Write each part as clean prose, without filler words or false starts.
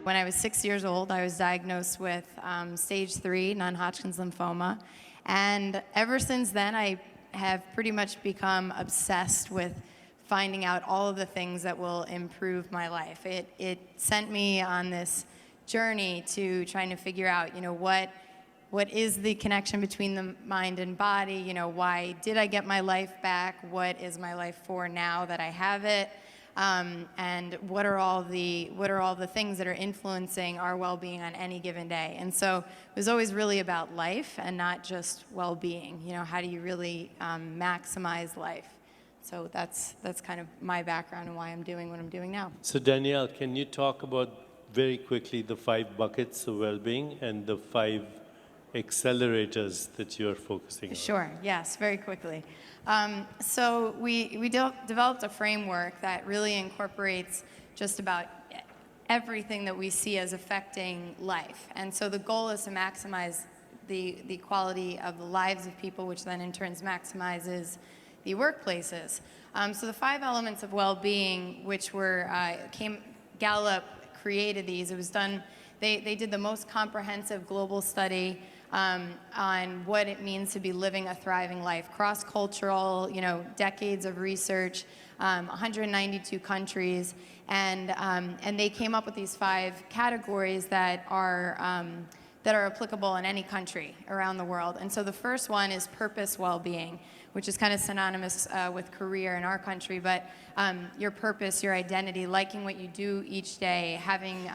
When I was 6 years old, I was diagnosed with stage 3 non-Hodgkin's lymphoma. And ever since then, I have pretty much become obsessed with finding out all of the things that will improve my life. It sent me on this journey to trying to figure out, what is the connection between the mind and body? Why did I get my life back? What is my life for now that I have it? And what are all the things that are influencing our well-being on any given day? And so it was always really about life and not just well-being. How do you really maximize life? So that's kind of my background and why I'm doing what I'm doing now. So Danielle, can you talk about very quickly the 5 buckets of well-being and the 5 accelerators that you're focusing on? Sure, yes, very quickly. So we developed a framework that really incorporates just about everything that we see as affecting life. And so the goal is to maximize the quality of the lives of people, which then in turn maximizes the workplaces. So the 5 elements of well-being, which were, Gallup created these. It was done, they did the most comprehensive global study on what it means to be living a thriving life, cross-cultural, decades of research, 192 countries, and they came up with these 5 categories that are applicable in any country around the world. And so the first one is purpose well-being, which is kind of synonymous with career in our country, but your purpose, your identity, liking what you do each day, having,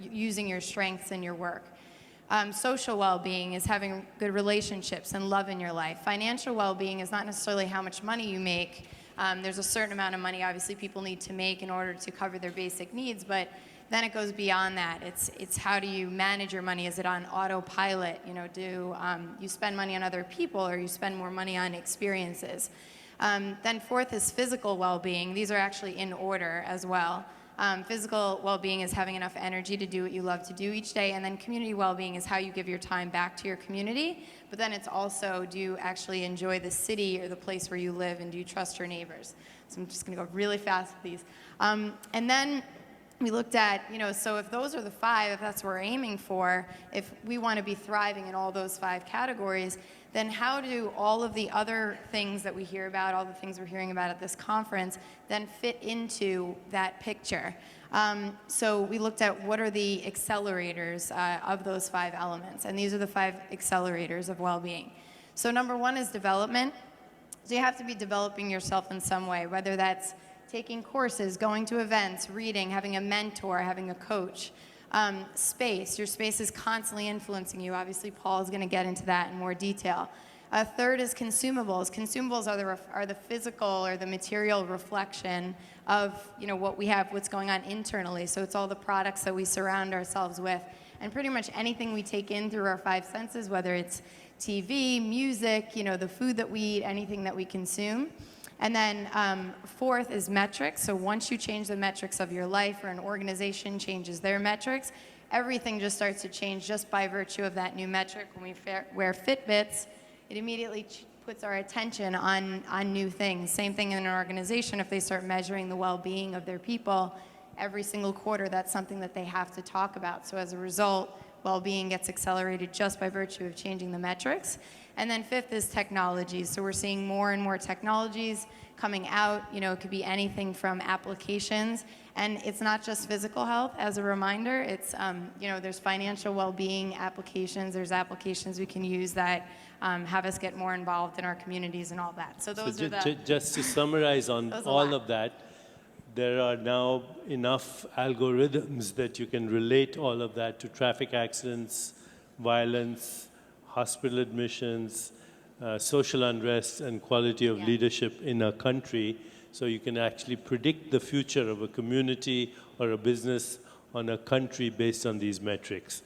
using your strengths in your work. Social well-being is having good relationships and love in your life. Financial well-being is not necessarily how much money you make. There's a certain amount of money, obviously, people need to make in order to cover their basic needs, but then it goes beyond that. It's how do you manage your money? Is it on autopilot? Do you spend money on other people, or you spend more money on experiences? Then 4th is physical well-being. These are actually in order as well. Physical well-being is having enough energy to do what you love to do each day, and then community well-being is how you give your time back to your community, but then it's also, do you actually enjoy the city or the place where you live, and do you trust your neighbors? So I'm just going to go really fast with these. And then we looked at, so if those are the 5, if that's what we're aiming for, if we want to be thriving in all those 5 categories, then how do all of the other things that we hear about, all the things we're hearing about at this conference, then fit into that picture? So we looked at what are the accelerators of those 5 elements, and these are the 5 accelerators of well-being. So number 1 is development. So you have to be developing yourself in some way, whether that's taking courses, going to events, reading, having a mentor, having a coach. Space, your space is constantly influencing you. Obviously, Paul is going to get into that in more detail. 3rd is consumables. Consumables are the physical or the material reflection of what we have, what's going on internally. So it's all the products that we surround ourselves with. And pretty much anything we take in through our 5 senses, whether it's TV, music, the food that we eat, anything that we consume. And then 4th is metrics. So once you change the metrics of your life, or an organization changes their metrics, everything just starts to change just by virtue of that new metric. When we wear Fitbits, it immediately puts our attention on new things. Same thing in an organization. If they start measuring the well-being of their people every single quarter, that's something that they have to talk about. So as a result, well-being gets accelerated just by virtue of changing the metrics. And then 5th is technologies. So we're seeing more and more technologies coming out. It could be anything from applications. And it's not just physical health. As a reminder, it's, there's financial well-being applications. There's applications we can use that have us get more involved in our communities and all that. So those are the... Just to summarize on all of that, there are now enough algorithms that you can relate all of that to traffic accidents, violence, hospital admissions, social unrest, and quality of leadership in a country. So you can actually predict the future of a community or a business on a country based on these metrics.